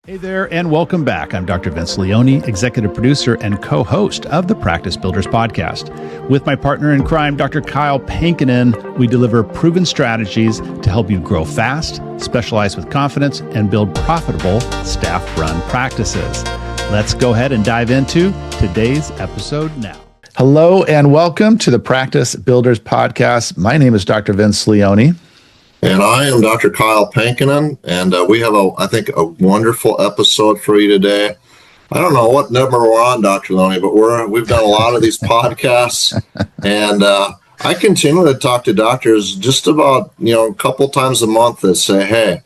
Hey there, and welcome back. I'm Dr. Vince Leone, executive producer and co-host of the Practice Builders podcast. With my partner in crime, Dr. Kyle Pankonin, we deliver proven strategies to help you grow fast, specialize with confidence, and build profitable staff-run practices. Let's go ahead and dive into today's episode now. Hello, and welcome to the Practice Builders podcast. My name is Dr. Vince Leone. And I am Dr. Kyle Pankonin, and we have, I think, a wonderful episode for you today. I don't know what number we're on, Dr. Leone, but we've done a lot of these podcasts, and I continue to talk to doctors just about, a couple times a month that say, hey,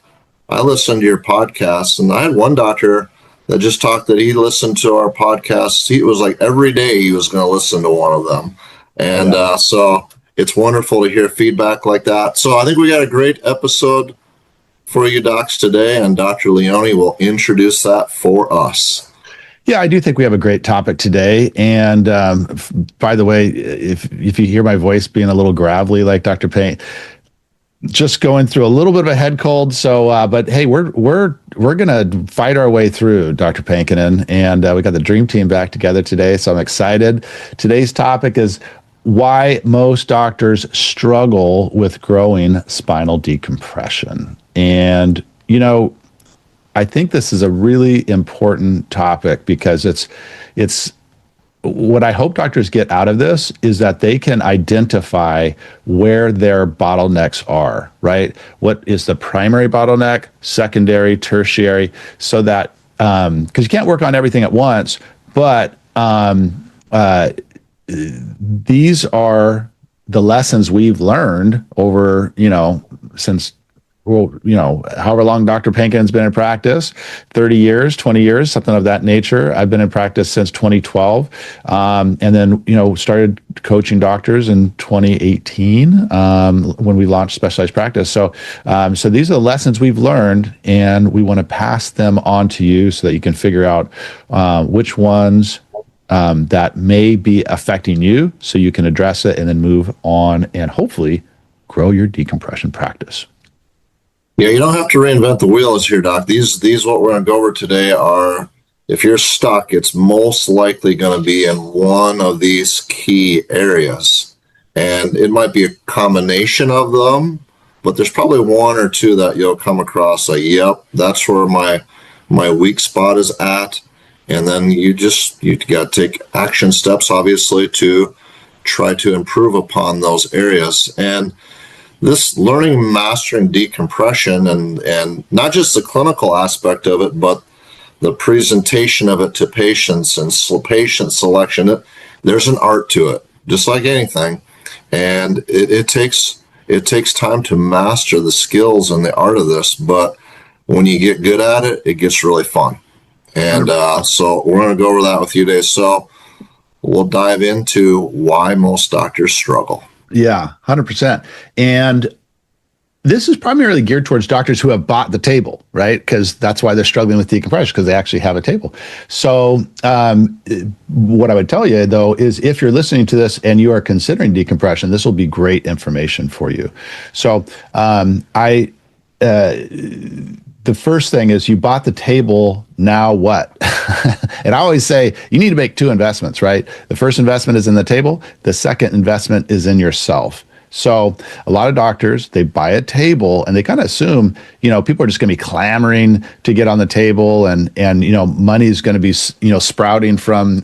I listened to your podcast. And I had one doctor that just talked that he listened to our podcast. He was like every day he was going to listen to one of them. And so it's wonderful to hear feedback like that. So I think we got a great episode for you docs today, and Dr. Leone will introduce that for us. Yeah, I do think we have a great topic today. And by the way, if you hear my voice being a little gravelly like Dr. Payne, just going through a little bit of a head cold. So, but hey, we're going to fight our way through, Dr. Pankonin, and we got the dream team back together today. So I'm excited. Today's topic is why most doctors struggle with growing spinal decompression. And, I think this is a really important topic because it's what I hope doctors get out of this is that they can identify where their bottlenecks are, right? What is the primary bottleneck, secondary, tertiary, so that, because you can't work on everything at once, but these are the lessons we've learned over, since, however long Dr. Pankonin's been in practice, 30 years, 20 years, something of that nature. I've been in practice since 2012. And then, started coaching doctors in 2018 when we launched Specialized Practice. So these are the lessons we've learned, and we want to pass them on to you so that you can figure out which ones that may be affecting you so you can address it and then move on and hopefully grow your decompression practice. Yeah, you don't have to reinvent the wheels here, Doc. These what we're going to go over today are, if you're stuck, it's most likely going to be in one of these key areas. And it might be a combination of them, but there's probably one or two that you'll come across like, yep, that's where my weak spot is at. And then you got to take action steps, obviously, to try to improve upon those areas. And this learning, mastering decompression, and not just the clinical aspect of it, but the presentation of it to patients and patient selection, there's an art to it, just like anything. And it takes time to master the skills and the art of this. But when you get good at it, it gets really fun. And so we're going to go over that with you today. So we'll dive into why most doctors struggle. Yeah, 100%. And this is primarily geared towards doctors who have bought the table, right? Because that's why they're struggling with decompression, because they actually have a table. So what I would tell you, though, is if you're listening to this and you are considering decompression, this will be great information for you. So the first thing is you bought the table, now what? And I always say you need to make two investments, right? The first investment is in the table. The second investment is in yourself. So a lot of doctors, they buy a table and they kind of assume, people are just going to be clamoring to get on the table and money is going to be, sprouting from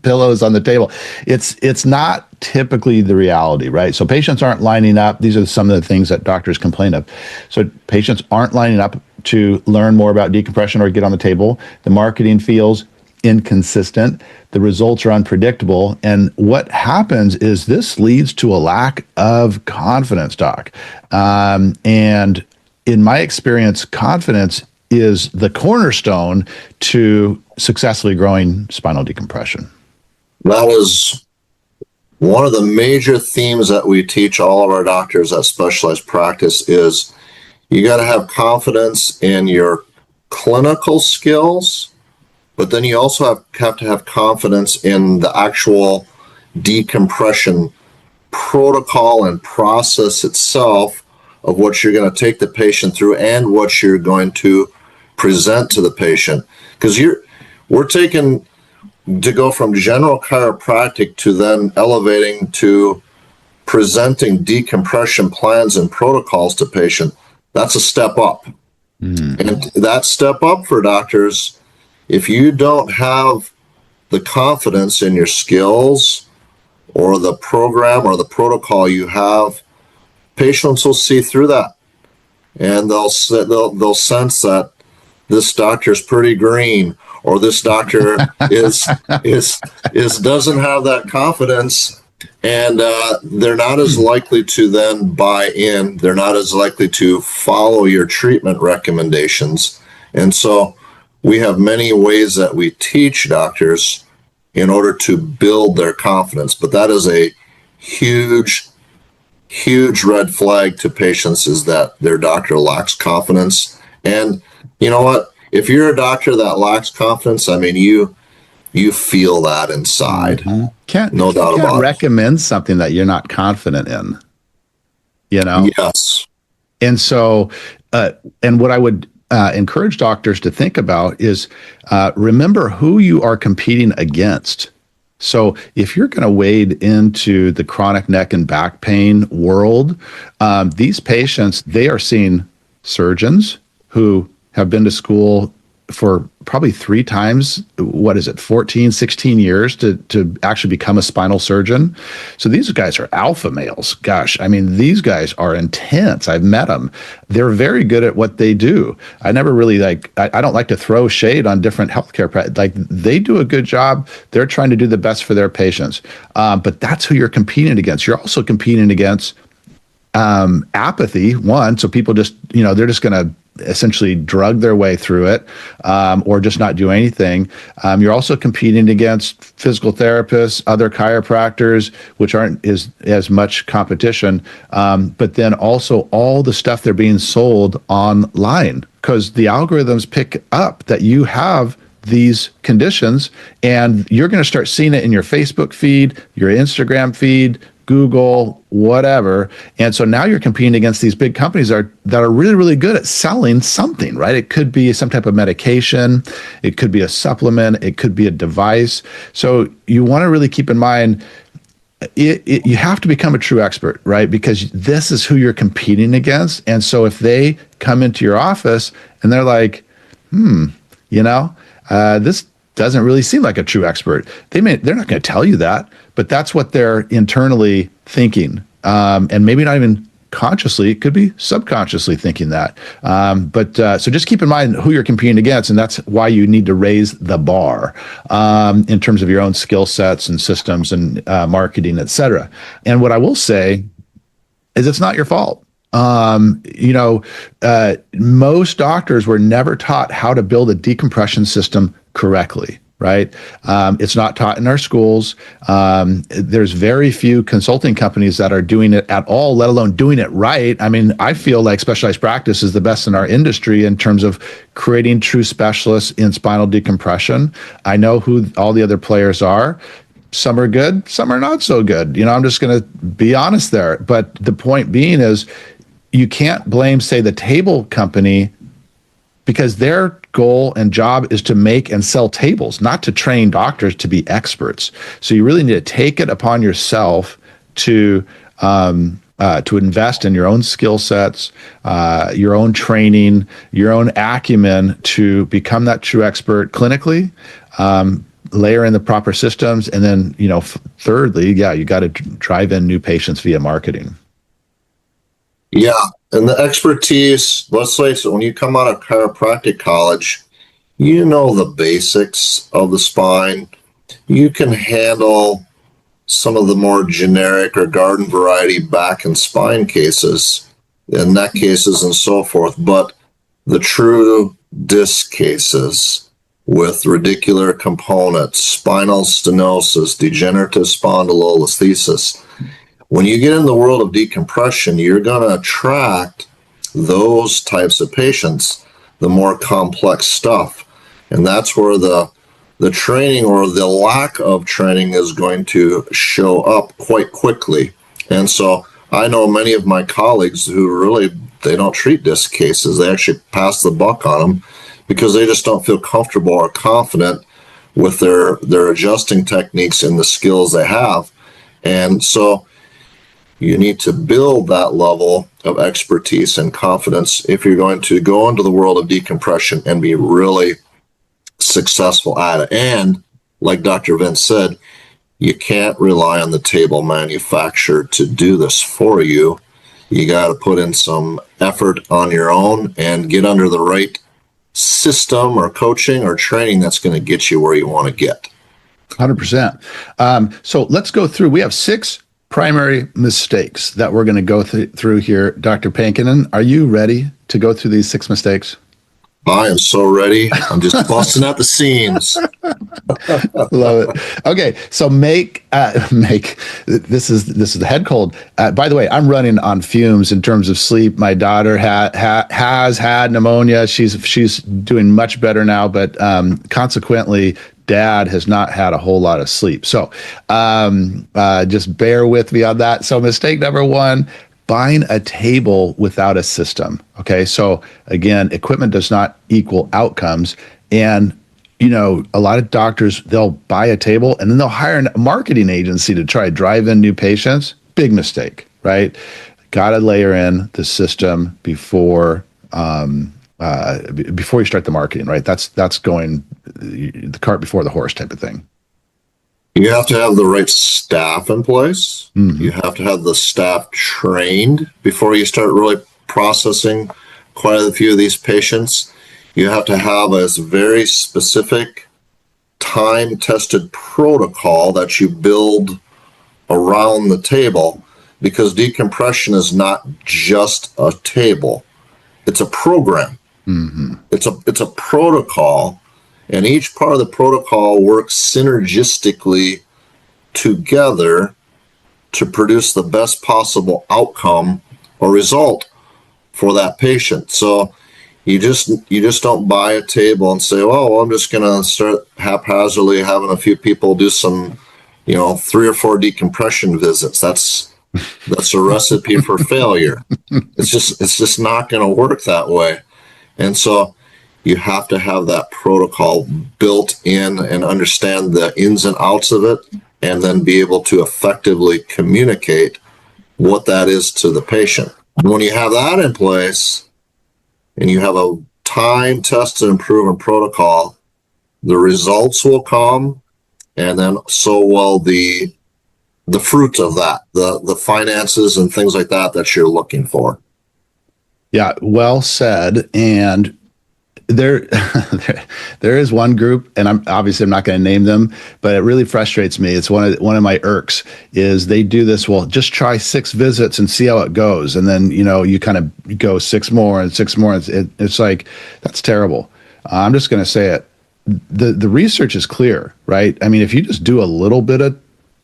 pillows on the table. It's not typically the reality, right? So patients aren't lining up. These are some of the things that doctors complain of. So patients aren't lining up to learn more about decompression or get on the table. The marketing feels inconsistent. The results are unpredictable. And what happens is this leads to a lack of confidence, Doc. And in my experience, confidence is the cornerstone to successfully growing spinal decompression. That is one of the major themes that we teach all of our doctors at Specialized Practice is you got to have confidence in your clinical skills, but then you also have to have confidence in the actual decompression protocol and process itself of what you're going to take the patient through and what you're going to present to the patient, because we're taking to go from general chiropractic to then elevating to presenting decompression plans and protocols to patient. That's a step up. And that step up for doctors, if you don't have the confidence in your skills or the program or the protocol you have, patients will see through that, and they'll sense that this doctor's pretty green, or this doctor is doesn't have that confidence, and they're not as likely to then buy in. They're not as likely to follow your treatment recommendations. And so we have many ways that we teach doctors in order to build their confidence. But that is a huge red flag to patients, is that their doctor lacks confidence. And you know what? If you're a doctor that lacks confidence, I mean, you feel that inside. No doubt about it. Can't recommend something that you're not confident in, Yes. And so, and what I would encourage doctors to think about is remember who you are competing against. So if you're going to wade into the chronic neck and back pain world, these patients, they are seeing surgeons who have been to school for probably 3 times, 14, 16 years to actually become a spinal surgeon. So these guys are alpha males. Gosh, I mean, these guys are intense. I've met them. They're very good at what they do. I never really I don't like to throw shade on different healthcare. They do a good job. They're trying to do the best for their patients. But that's who you're competing against. You're also competing against apathy, one. So people just, they're just going to essentially drug their way through it, or just not do anything. You're also competing against physical therapists, other chiropractors, which aren't as much competition. But then also all the stuff they're being sold online, because the algorithms pick up that you have these conditions, and you're going to start seeing it in your Facebook feed, your Instagram feed, Google, whatever. And so now you're competing against these big companies that are really, really good at selling something, right? It could be some type of medication. It could be a supplement. It could be a device. So you want to really keep in mind, you have to become a true expert, right? Because this is who you're competing against. And so if they come into your office and they're like, this doesn't really seem like a true expert, they're not going to tell you that, but that's what they're internally thinking. And maybe not even consciously, it could be subconsciously thinking that. So just keep in mind who you're competing against, and that's why you need to raise the bar in terms of your own skill sets and systems and marketing, et cetera. And what I will say is it's not your fault. Most doctors were never taught how to build a decompression system correctly, right? It's not taught in our schools. There's very few consulting companies that are doing it at all, let alone doing it right. I mean, I feel like specialized practice is the best in our industry in terms of creating true specialists in spinal decompression. I know who all the other players are. Some are good, some are not so good. I'm just going to be honest there. But the point being is, you can't blame, say, the table company, because their goal and job is to make and sell tables, not to train doctors to be experts. So you really need to take it upon yourself to invest in your own skill sets, your own training, your own acumen to become that true expert clinically. Layer in the proper systems, and then thirdly, you got to drive in new patients via marketing. Yeah, and the expertise, let's face it, when you come out of chiropractic college, you know the basics of the spine. You can handle some of the more generic or garden variety back and spine cases, and neck cases and so forth, but the true disc cases with radicular components, spinal stenosis, degenerative spondylolisthesis, when you get in the world of decompression, you're going to attract those types of patients, the more complex stuff. And that's where the training or the lack of training is going to show up quite quickly. And so I know many of my colleagues who really, they don't treat disc cases. They actually pass the buck on them because they just don't feel comfortable or confident with their adjusting techniques and the skills they have. And so you need to build that level of expertise and confidence if you're going to go into the world of decompression and be really successful at it. And like Dr. Vince said, you can't rely on the table manufacturer to do this for you. You got to put in some effort on your own and get under the right system or coaching or training that's going to get you where you want to get. 100%. So let's go through. We have 6 primary mistakes that we're going to go through here. Dr. Pankonin, are you ready to go through these 6 mistakes? I am so ready. I'm just busting at the seams. Love it. Okay, so make this is the head cold. By the way, I'm running on fumes in terms of sleep. My daughter has had pneumonia. She's doing much better now, but consequently, Dad has not had a whole lot of sleep. So just bear with me on that. So mistake number 1. Buying a table without a system. Okay. So again, equipment does not equal outcomes. And, a lot of doctors, they'll buy a table and then they'll hire a marketing agency to try to drive in new patients. Big mistake, right? Got to layer in the system before you start the marketing, right? That's going the cart before the horse type of thing. You have to have the right staff in place. Mm-hmm. You have to have the staff trained before you start really processing quite a few of these patients. You have to have a very specific time-tested protocol that you build around the table, because decompression is not just a table. It's a program. Mm-hmm. It's a protocol. And each part of the protocol works synergistically together to produce the best possible outcome or result for that patient. So you just don't buy a table and say, oh, well, I'm just going to start haphazardly having a few people do some, 3 or 4 decompression visits. That's a recipe for failure. It's just not going to work that way. And so you have to have that protocol built in and understand the ins and outs of it, and then be able to effectively communicate what that is to the patient. When you have that in place and you have a time-tested and proven protocol, the results will come, and then so will the fruit of that, the finances and things like that you're looking for. Yeah, well said. And there is one group, and I'm not going to name them, but it really frustrates me. It's one of my irks is they do this. Well, just try 6 visits and see how it goes, and then you kind of go 6 more and 6 more. It's like, that's terrible. I'm just going to say it. The research is clear, right? I mean, if you just do a little bit of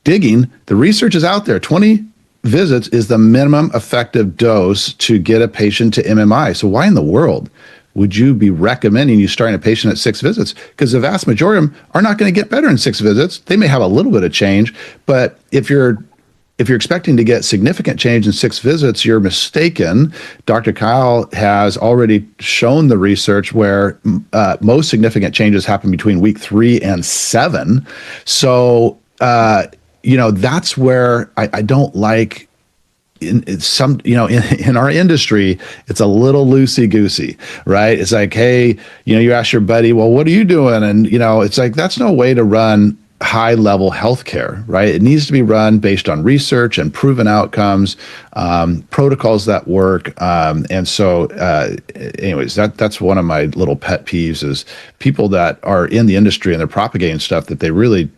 digging, the research is out there. 20 visits is the minimum effective dose to get a patient to MMI. So why in the world would you be recommending you starting a patient at 6 visits? Because the vast majority of them are not going to get better in 6 visits. They may have a little bit of change, but if you're expecting to get significant change in 6 visits, you're mistaken. Dr. Kyle has already shown the research where most significant changes happen between week 3 and 7. So, that's where I don't like. In our industry, it's a little loosey goosey, right? It's like, hey, you ask your buddy, well, what are you doing? And, it's like, that's no way to run high level healthcare, right? It needs to be run based on research and proven outcomes, protocols that work. And so anyways, that's one of my little pet peeves is people that are in the industry and they're propagating stuff that they really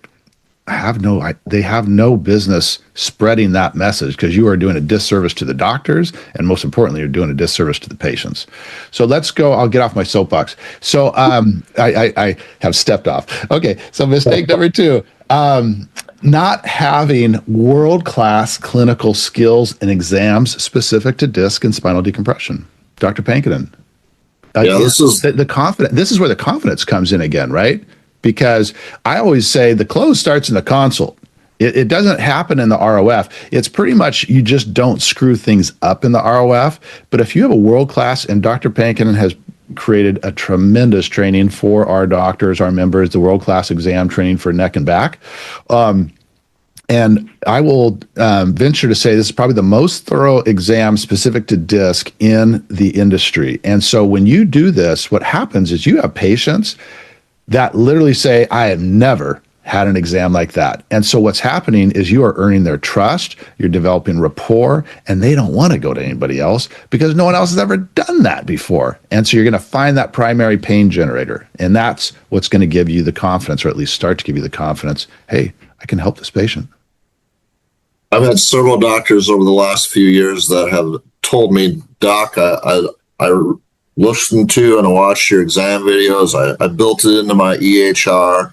have no business spreading that message, because you are doing a disservice to the doctors, and most importantly, you're doing a disservice to the patients. So let's go. I'll get off my soapbox. So I have stepped off. Okay. So mistake number 2, not having world-class clinical skills and exams specific to disc and spinal decompression. Dr. Pankonin. This is the confidence. This is where the confidence comes in again, right? Because I always say the close starts in the consult. It doesn't happen in the ROF. It's pretty much you just don't screw things up in the ROF. But if you have a world-class, and Dr. Pankonin has created a tremendous training for our doctors, our members, the world-class exam training for neck and back. And I will venture to say this is probably the most thorough exam specific to disc in the industry. And so when you do this, what happens is you have patients that literally say, I have never had an exam like that. And so what's happening is you are earning their trust, you're developing rapport, and they don't want to go to anybody else because no one else has ever done that before. And so you're going to find that primary pain generator. And that's what's going to give you the confidence, or at least start to give you the confidence, hey, I can help this patient. I've had several doctors over the last few years that have told me, Doc, I listened to and watched your exam videos. I built it into my EHR,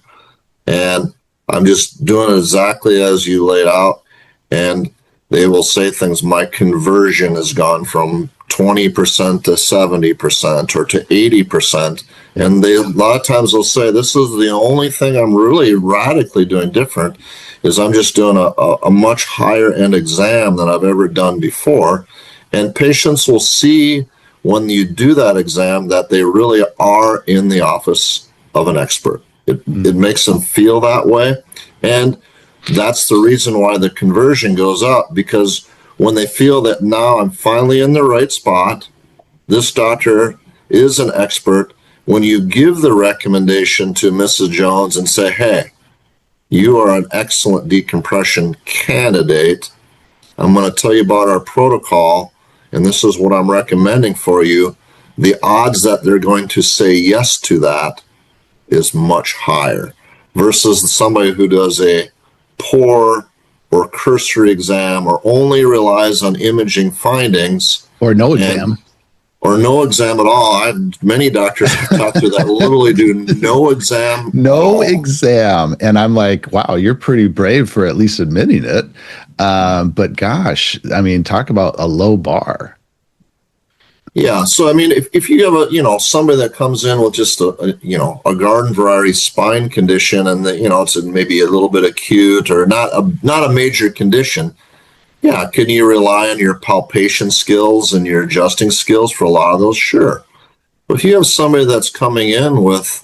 and I'm just doing it exactly as you laid out. And they will say things, my conversion has gone from 20% to 70% or to 80%. And they, a lot of times they'll say, this is the only thing I'm really radically doing different is I'm just doing a much higher end exam than I've ever done before. And patients will see when you do that exam that they really are in the office of an expert. It makes them feel that way. And that's the reason why the conversion goes up, because when they feel that now I'm finally in the right spot, this doctor is an expert. When you give the recommendation to Mrs. Jones and say, hey, you are an excellent decompression candidate, I'm going to tell you about our protocol, and this is what I'm recommending for you, the odds that they're going to say yes to that is much higher versus somebody who does a poor or cursory exam or only relies on imaging findings. Or no exam. Or no exam at all. I've many doctors I've talked to that literally do no exam. No exam. And I'm like, wow, you're pretty brave for at least admitting it. But gosh, I mean, talk about a low bar. Yeah. So, I mean, if you have somebody that comes in with just a garden variety spine condition and it's maybe a little bit acute or not a major condition. Yeah, can you rely on your palpation skills and your adjusting skills for a lot of those? Sure. But if you have somebody that's coming in with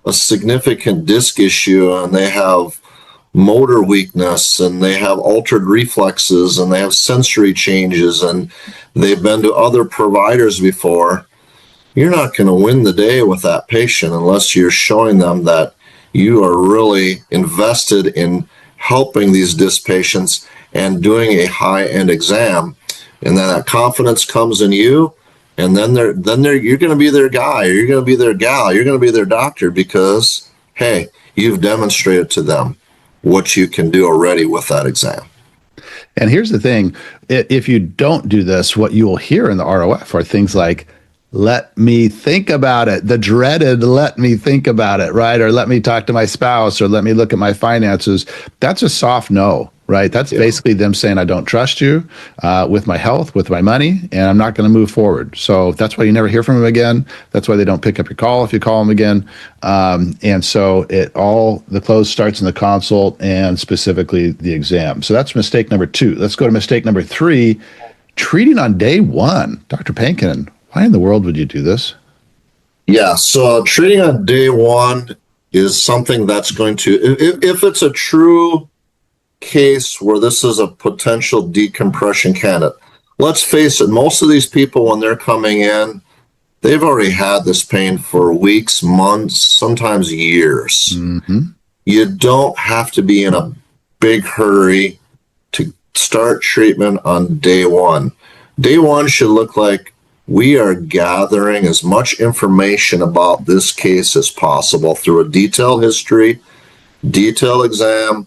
a significant disc issue and they have motor weakness and they have altered reflexes and they have sensory changes and they've been to other providers before, you're not going to win the day with that patient unless you're showing them that you are really invested in helping these disc patients and doing a high-end exam, and then that confidence comes in you, and then you're going to be their guy, or you're going to be their gal, you're going to be their doctor because, hey, you've demonstrated to them what you can do already with that exam. And here's the thing, if you don't do this, what you will hear in the ROF are things like, let me think about it, the dreaded let me think about it, right? Or let me talk to my spouse, or let me look at my finances. That's a soft no, right? That's basically them saying, I don't trust you with my health, with my money, and I'm not going to move forward. So that's why you never hear from them again. That's why they don't pick up your call if you call them again. And so the close starts in the consult and specifically the exam. So that's mistake number 2. Let's go to mistake number 3, treating on day 1. Dr. Pankonin, why in the world would you do this? Yeah, so treating on day 1 is something that's going to, if it's a true case where this is a potential decompression candidate, let's face it, most of these people, when they're coming in, they've already had this pain for weeks, months, sometimes years. Mm-hmm. You don't have to be in a big hurry to start treatment on day 1. Day 1 should look like we are gathering as much information about this case as possible through a detailed history, detailed exam,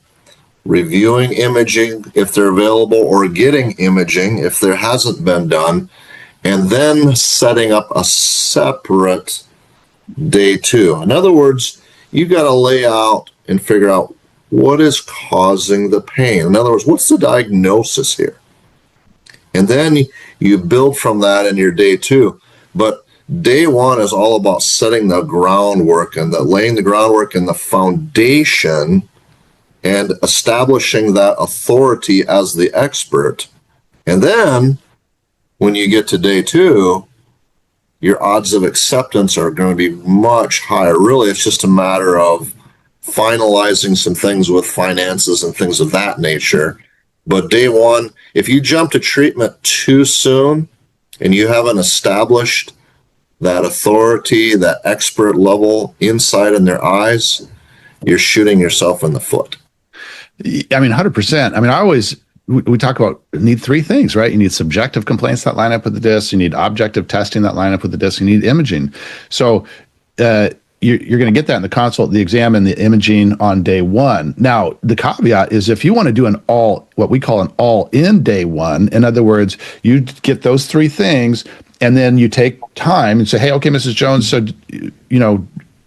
reviewing imaging if they're available, or getting imaging if there hasn't been done, and then setting up a separate day 2. In other words, you got to lay out and figure out what is causing the pain. In other words, what's the diagnosis here? And then you build from that in your day 2. But day 1 is all about setting the groundwork and laying the groundwork and the foundation and establishing that authority as the expert. And then when you get to day 2, your odds of acceptance are going to be much higher. Really, it's just a matter of finalizing some things with finances and things of that nature. But day one, if you jump to treatment too soon and you haven't established that authority, that expert level insight in their eyes, you're shooting yourself in the foot. I mean, 100%. I mean, we talk about need three things, right? You need subjective complaints that line up with the disc. You need objective testing that line up with the disc. You need imaging. So you're going to get that in the consult, the exam, and the imaging on day one. Now, the caveat is if you want to do what we call an all-in day one, in other words, you get those three things, and then you take time and say, hey, okay, Mrs. Jones, so,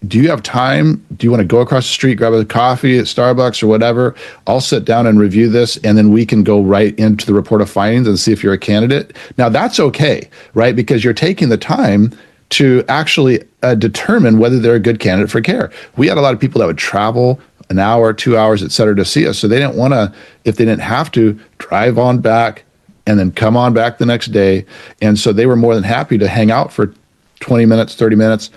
do you have time? Do you want to go across the street, grab a coffee at Starbucks or whatever? I'll sit down and review this, and then we can go right into the report of findings and see if you're a candidate. Now, that's okay, right? Because you're taking the time to actually determine whether they're a good candidate for care. We had a lot of people that would travel an hour, 2 hours, et cetera, to see us. So they didn't want to, if they didn't have to, drive on back and then come on back the next day. And so they were more than happy to hang out for 20 minutes, 30 minutes,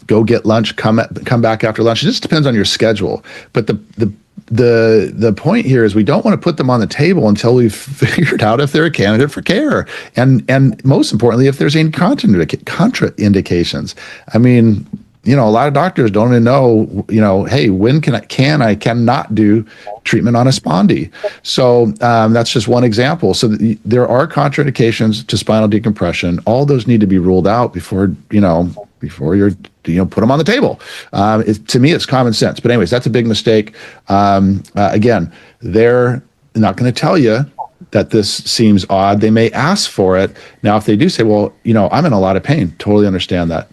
go get lunch, come back after lunch. It just depends on your schedule. But the point here is we don't want to put them on the table until we've figured out if they're a candidate for care, and most importantly, if there's any contraindications. I mean, a lot of doctors don't even know, hey, when I cannot do treatment on a spondy. So that's just one example. So there are contraindications to spinal decompression. All those need to be ruled out before you're put them on the table. To me, it's common sense. But anyways, that's a big mistake. Again, they're not going to tell you that this seems odd. They may ask for it. Now, if they do say, well, I'm in a lot of pain, totally understand that.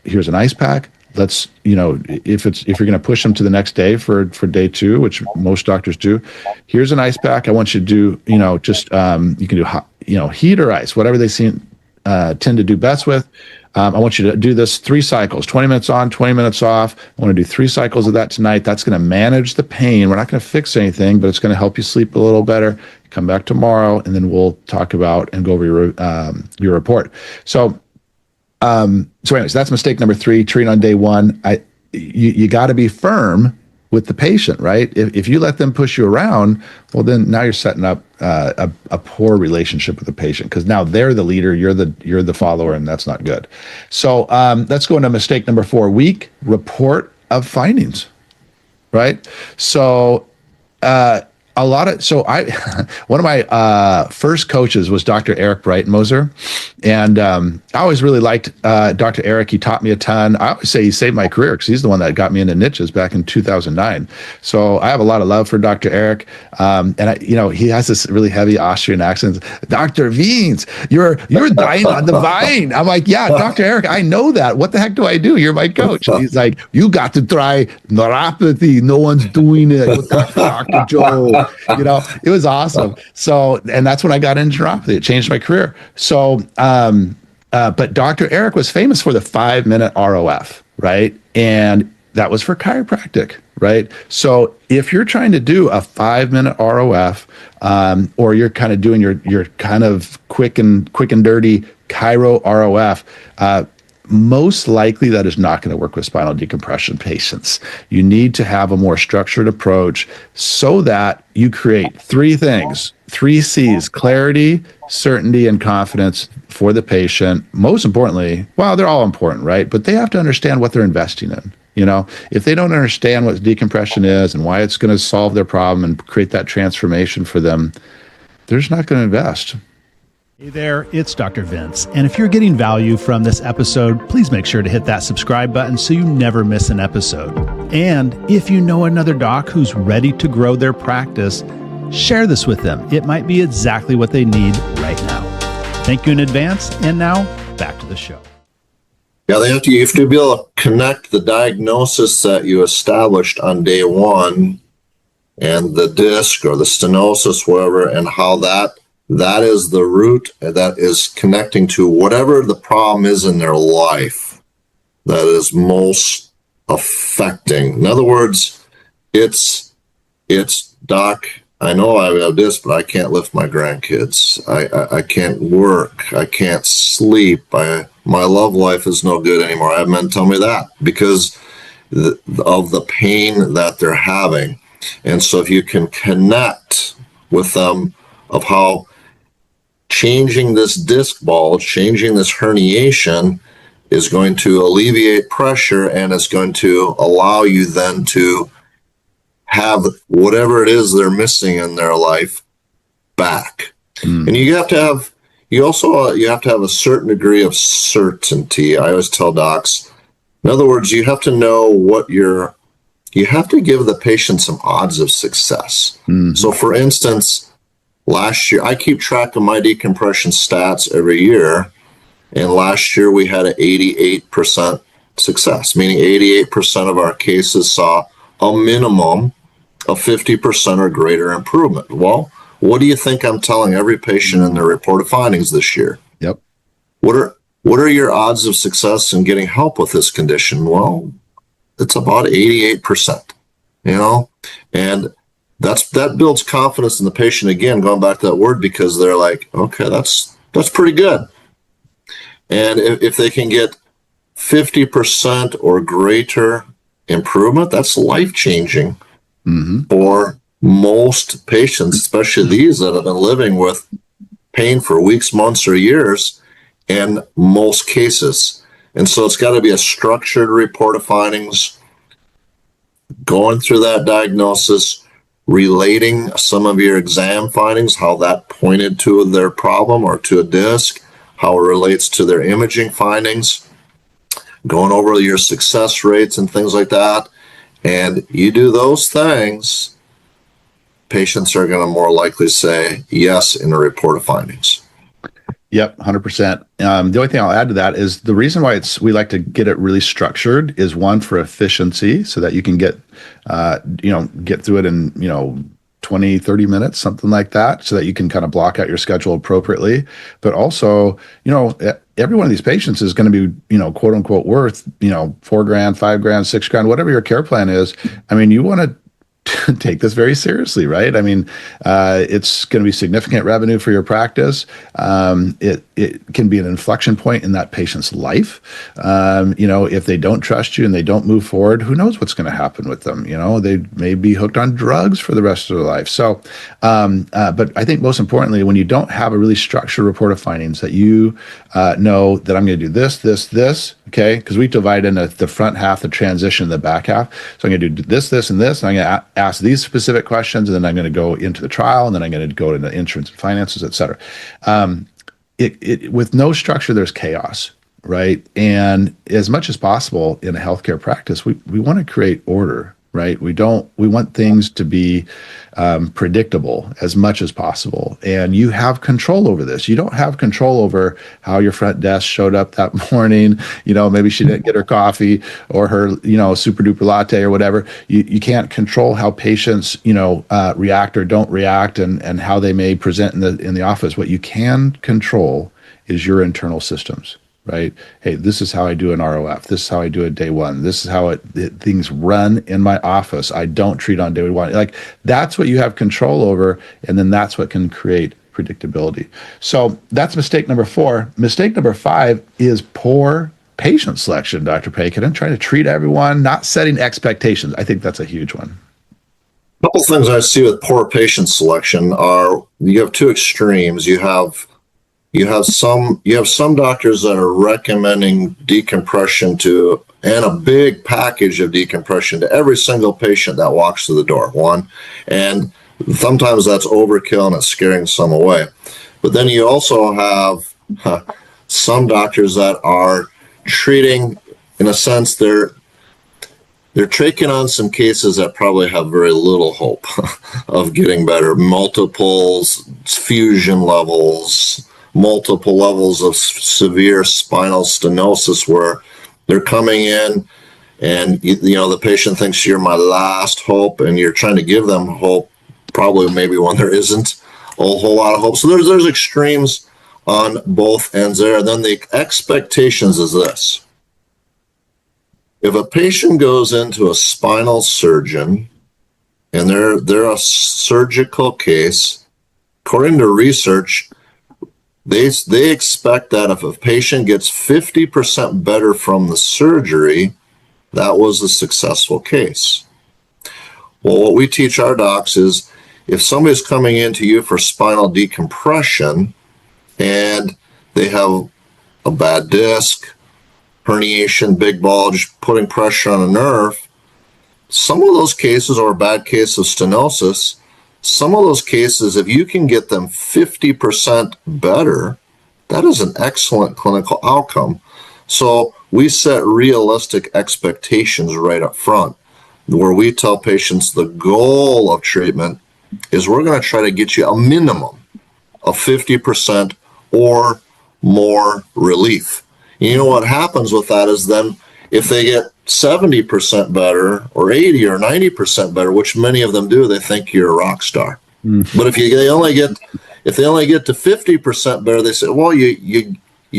Here's an ice pack. If you're going to push them to the next day for day two, which most doctors do, here's an ice pack. I want you to do, you can do hot, heat or ice, whatever they tend to do best with. I want you to do this 3 cycles, 20 minutes on, 20 minutes off. I want to do 3 cycles of that tonight. That's going to manage the pain. We're not going to fix anything, but it's going to help you sleep a little better. Come back tomorrow, and then we'll talk about and go over your report. So anyways, that's mistake number 3, treat on day one. You got to be firm with the patient, right? If you let them push you around, well, then now you're setting up a poor relationship with the patient, because now they're the leader, you're the follower, and that's not good. So let's go into mistake number 4, weak report of findings, right? So one of my first coaches was Dr. Eric Breitenmoser, and I always really liked Dr. Eric. He taught me a ton. I always say he saved my career because he's the one that got me into niches back in 2009. So I have a lot of love for Dr. Eric, and he has this really heavy Austrian accent. Dr. Wiens, you're dying on the vine. I'm like, yeah, Dr. Eric, I know that. What the heck do I do? You're my coach. And he's like, you got to try neuropathy. No one's doing it. What the fuck, Dr. Joe? It was awesome. So, and that's when I got into neuropathy. It changed my career. So, but Dr. Eric was famous for the 5-minute ROF, right? And that was for chiropractic, right? So if you're trying to do a 5-minute ROF, or you're kind of doing your kind of quick and dirty chiro ROF, most likely that is not going to work with spinal decompression patients. You need to have a more structured approach so that you create 3 things, 3 C's: clarity, certainty, and confidence for the patient. Most importantly, well, they're all important, right? But they have to understand what they're investing in. If they don't understand what decompression is and why it's going to solve their problem and create that transformation for them, they're just not going to invest. Hey there, it's Dr. Vince, and if you're getting value from this episode, please make sure to hit that subscribe button so you never miss an episode. And if you know another doc who's ready to grow their practice, share this with them. It might be exactly what they need right now. Thank you in advance, and now back to the show. Yeah, you have to be able to connect the diagnosis that you established on day 1 and the disc or the stenosis, whatever, and how that is the root that is connecting to whatever the problem is in their life that is most affecting. In other words, it's doc, I know I have this, but I can't lift my grandkids. I can't work. I can't sleep. My love life is no good anymore. I have men tell me that because of the pain that they're having. And so if you can connect with them of how changing this disc bulge, changing this herniation is going to alleviate pressure and it's going to allow you then to have whatever it is they're missing in their life back. And you have to have you have to have a certain degree of certainty. I always tell docs, in other words, you have to know you have to give the patient some odds of success. So for instance, last year, I keep track of my decompression stats every year, and last year we had an 88% success, meaning 88% of our cases saw a minimum of 50% or greater improvement. Well, what do you think I'm telling every patient in their reported findings this year? Yep. What are your odds of success in getting help with this condition? Well, it's about 88%, and that builds confidence in the patient. Again, going back to that word, because they're like, okay, that's pretty good. And if they can get 50% or greater improvement, that's life-changing for most patients, especially these that have been living with pain for weeks, months, or years in most cases. And so it's got to be a structured report of findings, going through that diagnosis, relating some of your exam findings, how that pointed to their problem or to a disc, how it relates to their imaging findings, going over your success rates and things like that. And you do those things, patients are going to more likely say yes in the report of findings. Yep, 100%. The only thing I'll add to that is the reason why we like to get it really structured is one, for efficiency, so that you can get through it in 20, 30 minutes, something like that, so that you can kind of block out your schedule appropriately. But also, every one of these patients is going to be, quote unquote, worth, $4,000, $5,000, $6,000, whatever your care plan is. I mean, you want to take this very seriously, right? I mean, it's going to be significant revenue for your practice. It can be an inflection point in that patient's life. If they don't trust you and they don't move forward, who knows what's going to happen with them? They may be hooked on drugs for the rest of their life. So, but I think most importantly, when you don't have a really structured report of findings that you know that I'm going to do this, okay? Because we divide into the front half, the transition, the back half. So I'm going to do this, and this, and I'm going to ask these specific questions, and then I'm going to go into the trial, and then I'm going to go into insurance and finances, et cetera. With no structure, there's chaos, right? And as much as possible in a healthcare practice, we want to create order, right? We want things to be predictable as much as possible. And you have control over this. You don't have control over how your front desk showed up that morning. Maybe she didn't get her coffee or her, super duper latte or whatever. You can't control how patients, react or don't react and how they may present in the office. What you can control is your internal systems. Right? Hey, this is how I do an ROF. This is how I do it day one. This is how things run in my office. I don't treat on day one. Like, that's what you have control over, and then that's what can create predictability. So that's mistake number 4. Mistake number 5 is poor patient selection, Dr. Pankonin, trying to treat everyone, not setting expectations. I think that's a huge one. A couple things I see with poor patient selection are you have two extremes. You have some doctors that are recommending decompression and a big package of decompression to every single patient that walks through the door. One, and sometimes that's overkill and it's scaring some away. But then you also have some doctors that are treating, in a sense, they're taking on some cases that probably have very little hope of getting better. Multiples, fusion levels, multiple levels of severe spinal stenosis where they're coming in and the patient thinks you're my last hope, and you're trying to give them hope, probably maybe when there isn't a whole lot of hope. So there's extremes on both ends there. And then the expectations is this. If a patient goes into a spinal surgeon and they're a surgical case. According to research, they expect that if a patient gets 50% better from the surgery, that was a successful case. Well, what we teach our docs is if somebody's coming into you for spinal decompression and they have a bad disc, herniation, big bulge, putting pressure on a nerve, some of those cases, or a bad case of stenosis, some of those cases, if you can get them 50% better, that is an excellent clinical outcome. So we set realistic expectations right up front, where we tell patients the goal of treatment is we're going to try to get you a minimum of 50% or more relief. You know what happens with that is then if they get 70% better or 80 or 90% better, which many of them do, they think you're a rock star. But if they only get to 50% better, they say, well, you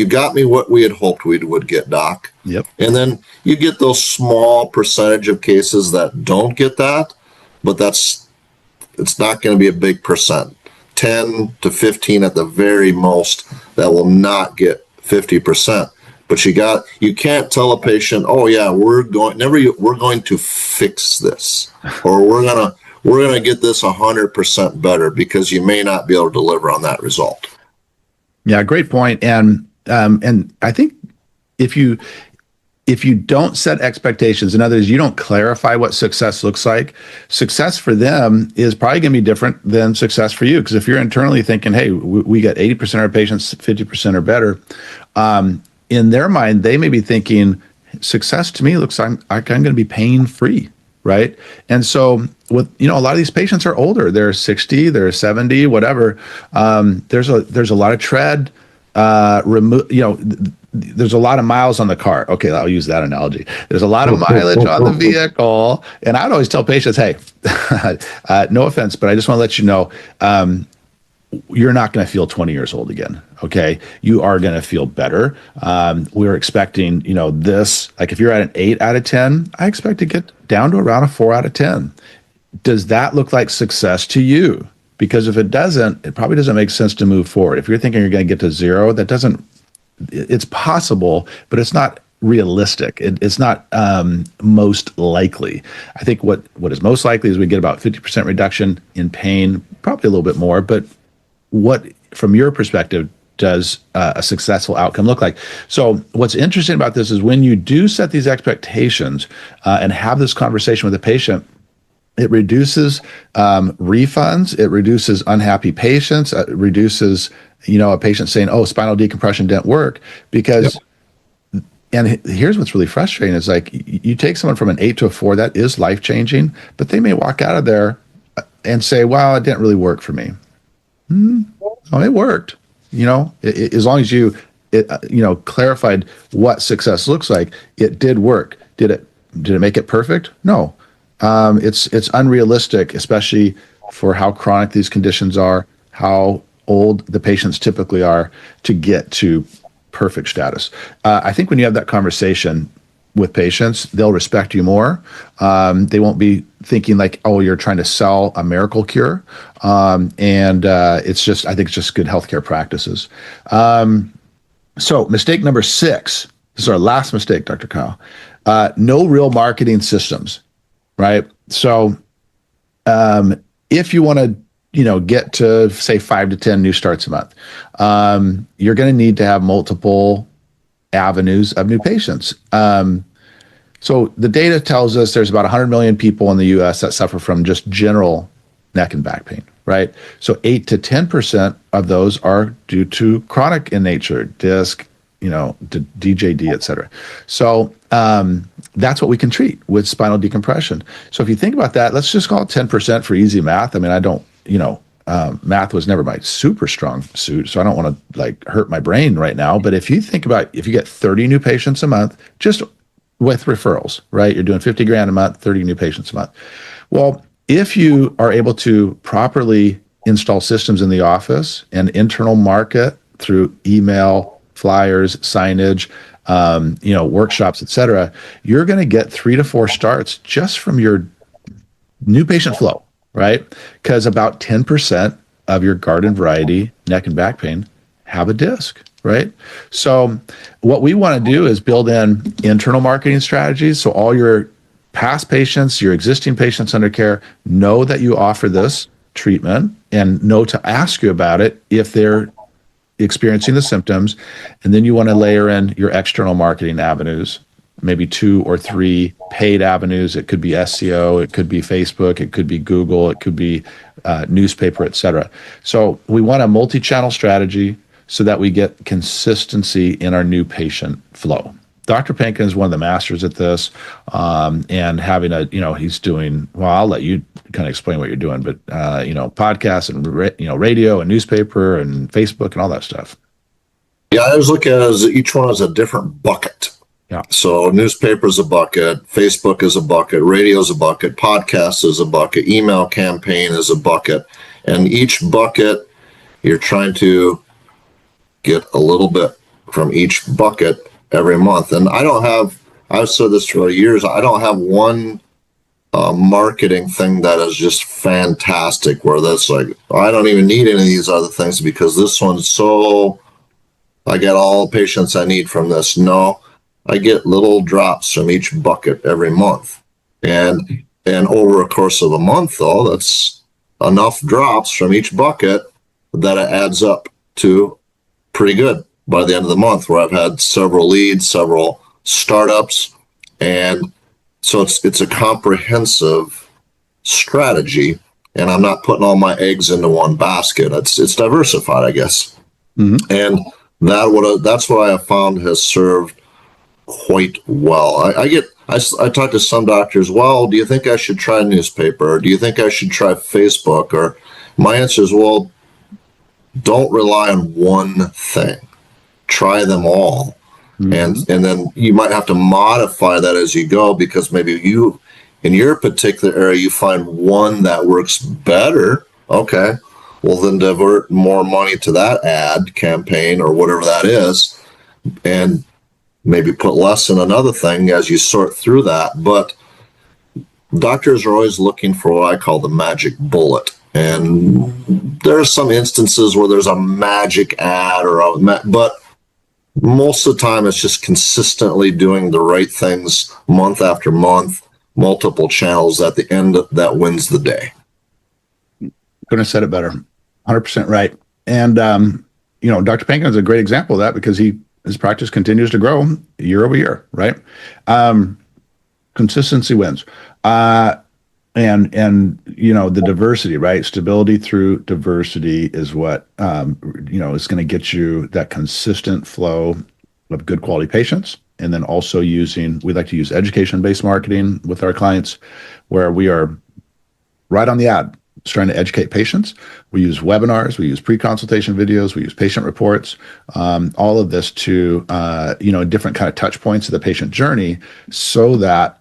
got me what we had hoped we would get, doc. Yep. And then you get those small percentage of cases that don't get that, but it's not going to be a big percent. 10 to 15 at the very most that will not get 50%. But you can't tell a patient, oh yeah, we're going to fix this, or we're gonna get this 100% better, because you may not be able to deliver on that result. Yeah, great point. And I think if you don't set expectations, in other words, you don't clarify what success looks like, success for them is probably going to be different than success for you. Because if you're internally thinking, hey, we got 80% of our patients 50% or better, in their mind, they may be thinking, success to me looks like I'm going to be pain free, right? And so with, a lot of these patients are older. They're 60, they're 70, whatever. There's a lot of tread, there's a lot of miles on the car. Okay, I'll use that analogy. There's a lot of mileage on the vehicle. And I'd always tell patients, hey, no offense, but I just want to let you know, you're not going to feel 20 years old again. Okay. You are going to feel better. We're expecting, this, like if you're at an 8 out of 10, I expect to get down to around a 4 out of 10. Does that look like success to you? Because if it doesn't, it probably doesn't make sense to move forward. If you're thinking you're going to get to 0, it's possible, but it's not realistic. It's not most likely. I think what is most likely is we get about 50% reduction in pain, probably a little bit more, but what, from your perspective, does a successful outcome look like? So what's interesting about this is when you do set these expectations and have this conversation with the patient, it reduces refunds, it reduces unhappy patients, it reduces, a patient saying, oh, spinal decompression didn't work, because, yep. And here's what's really frustrating is like, you take someone from an 8 to a 4, that is life-changing, but they may walk out of there and say, well, it didn't really work for me. Oh, it worked. As long as you clarified what success looks like, it did work. Did it make it perfect? No. It's unrealistic, especially for how chronic these conditions are, how old the patients typically are, to get to perfect status. I think when you have that conversation with patients, they'll respect you more. They won't be thinking like, oh, you're trying to sell a miracle cure. I think it's just good healthcare practices. So mistake number 6, this is our last mistake, Dr. Kyle. No real marketing systems, right? So if you want to, get to say 5 to 10 new starts a month, you're going to need to have multiple avenues of new patients. So the data tells us there's about 100 million people in the US that suffer from just general neck and back pain, right? So 8 to 10% of those are due to chronic in nature, disc, DJD, et cetera. So that's what we can treat with spinal decompression. So if you think about that, let's just call it 10% for easy math. I mean, I don't, math was never my super strong suit, so I don't want to hurt my brain right now. But if you think about, if you get 30 new patients a month, just with referrals, right? You're doing 50 grand a month, 30 new patients a month. Well, if you are able to properly install systems in the office and internal market through email, flyers, signage, workshops, et cetera, you're going to get 3 to 4 starts just from your new patient flow, right? Because about 10% of your garden variety neck and back pain have a disc, right? So what we want to do is build in internal marketing strategies. So all your past patients, your existing patients under care know that you offer this treatment and know to ask you about it if they're experiencing the symptoms. And then you want to layer in your external marketing avenues, maybe 2 or 3 paid avenues. It could be SEO, it could be Facebook, it could be Google, it could be newspaper, et cetera. So we want a multi-channel strategy so that we get consistency in our new patient flow. Dr. Pankonin is one of the masters at this, and having he's doing, well, I'll let you kind of explain what you're doing, but, podcasts and, radio and newspaper and Facebook and all that stuff. Yeah, I was looking at it as each one is a different bucket. Yeah. So newspaper is a bucket, Facebook is a bucket, radio is a bucket, podcast is a bucket, email campaign is a bucket. And each bucket, you're trying to get a little bit from each bucket every month. And I've said this for years, I don't have one marketing thing that is just fantastic where that's like, I don't even need any of these other things because this one's I get all the patients I need from this. No, I get little drops from each bucket every month. And over a course of a month, though, that's enough drops from each bucket that it adds up to pretty good by the end of the month, where I've had several leads, several startups. And so it's a comprehensive strategy, and I'm not putting all my eggs into one basket. It's diversified, I guess. Mm-hmm. And that's what I have found has served quite well. I talk to some doctors, well, do you think I should try newspaper? Or do you think I should try Facebook? Or my answer is, well, don't rely on one thing. Try them all. Mm-hmm. And then you might have to modify that as you go, because maybe you, in your particular area, you find one that works better. Okay. Well, then divert more money to that ad campaign or whatever that is, and maybe put less in another thing as you sort through that. But doctors are always looking for what I call the magic bullet. And there are some instances where there's a magic ad but most of the time it's just consistently doing the right things month after month, multiple channels at the end that wins the day. Couldn't have said it better. 100% right. And, Dr. Pankonin is a great example of that because his practice continues to grow year over year, right? Consistency wins. And the diversity, right? Stability through diversity is what, is going to get you that consistent flow of good quality patients. And then also we like to use education-based marketing with our clients where we are right on the ad. It's trying to educate patients. We use webinars, we use pre-consultation videos, we use patient reports, all of this to, different kind of touch points of the patient journey so that,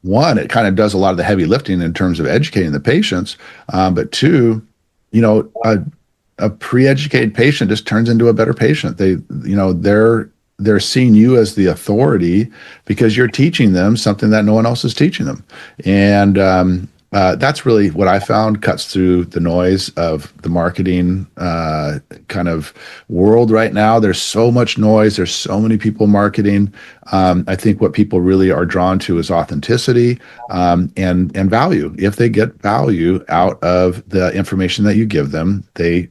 one, it kind of does a lot of the heavy lifting in terms of educating the patients, but two, a pre-educated patient just turns into a better patient. They're seeing you as the authority because you're teaching them something that no one else is teaching them. And that's really what I found cuts through the noise of the marketing kind of world right now. There's so much noise. There's so many people marketing. I think what people really are drawn to is authenticity and value. If they get value out of the information that you give them, they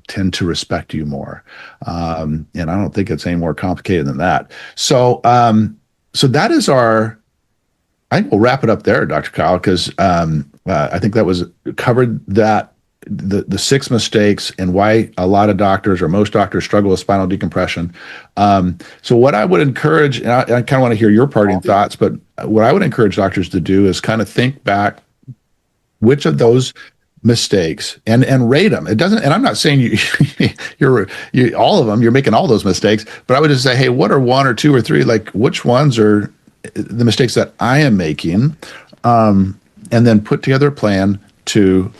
tend to respect you more. And I don't think it's any more complicated than that. So that is I think we'll wrap it up there, Dr. Kyle, because I think that was covered that the 6 mistakes and why a lot of doctors or most doctors struggle with spinal decompression. So what I would encourage, and I kind of want to hear your parting thoughts, but what I would encourage doctors to do is kind of think back which of those mistakes and rate them. It doesn't, and I'm not saying you're all of them, you're making all those mistakes, but I would just say, hey, what are 1 or 2 or 3, like which ones are the mistakes that I am making, and then put together a plan to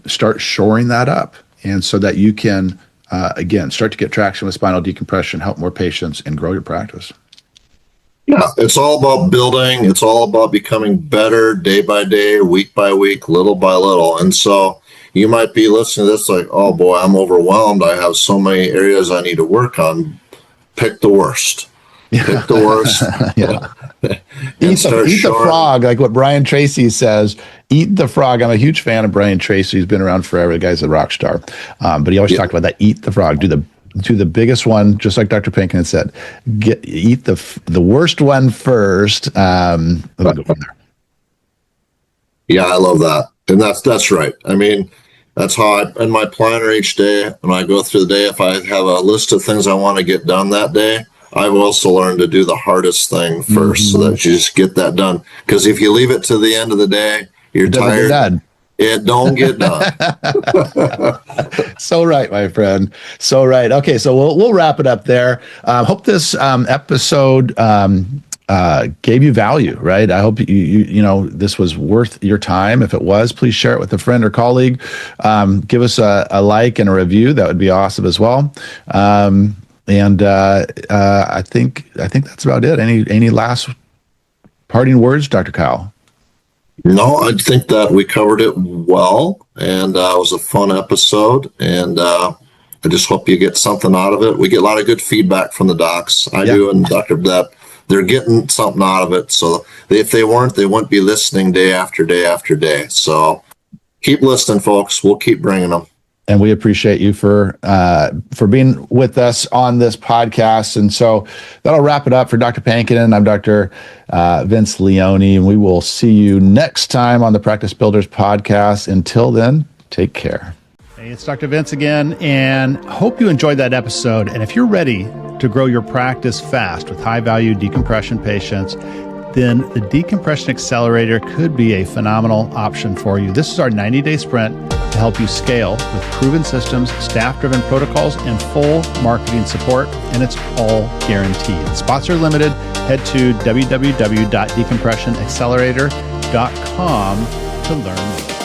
start shoring that up. And so that you can, again, start to get traction with spinal decompression, help more patients, and grow your practice. Yeah, it's all about building. It's all about becoming better day by day, week by week, little by little. And so you might be listening to this like, oh boy, I'm overwhelmed. I have so many areas I need to work on. Pick the worst. Pick the worst. Yeah. And Eat the frog, like what Brian Tracy says. Eat the frog. I'm a huge fan of Brian Tracy. He's been around forever. The guy's a rock star. But he always talked about that. Eat the frog. Do the biggest one, just like Dr. Pankonin said. Eat the worst one first. We'll go from there. Yeah, I love that. And that's right. I mean, that's how in my planner each day, when I go through the day, if I have a list of things I want to get done that day, I've also learned to do the hardest thing first so that you just get that done. Because if you leave it to the end of the day, you're tired. It don't get done. So right, my friend. So right. Okay, so we'll wrap it up there. Hope this episode gave you value, right? I hope you know this was worth your time. If it was, please share it with a friend or colleague. Give us a like and a review. That would be awesome as well. I think that's about it. Any last parting words, Dr. Kyle? No, I think that we covered it well, and it was a fun episode, and I just hope you get something out of it. We get a lot of good feedback from the docs. I do, and Dr. That they're getting something out of it. So if they weren't, they wouldn't be listening day after day after day. So keep listening, folks. We'll keep bringing them. And we appreciate you for being with us on this podcast. And so that'll wrap it up for Dr. Pankonin. I'm Dr. Vince Leone, and we will see you next time on the Practice Builders podcast. Until then, take care. Hey, it's Dr. Vince again, and hope you enjoyed that episode. And if you're ready to grow your practice fast with high-value decompression patients, then the Decompression Accelerator could be a phenomenal option for you. This is our 90-day sprint to help you scale with proven systems, staff-driven protocols, and full marketing support, and it's all guaranteed. Spots are limited. Head to www.decompressionaccelerator.com to learn more.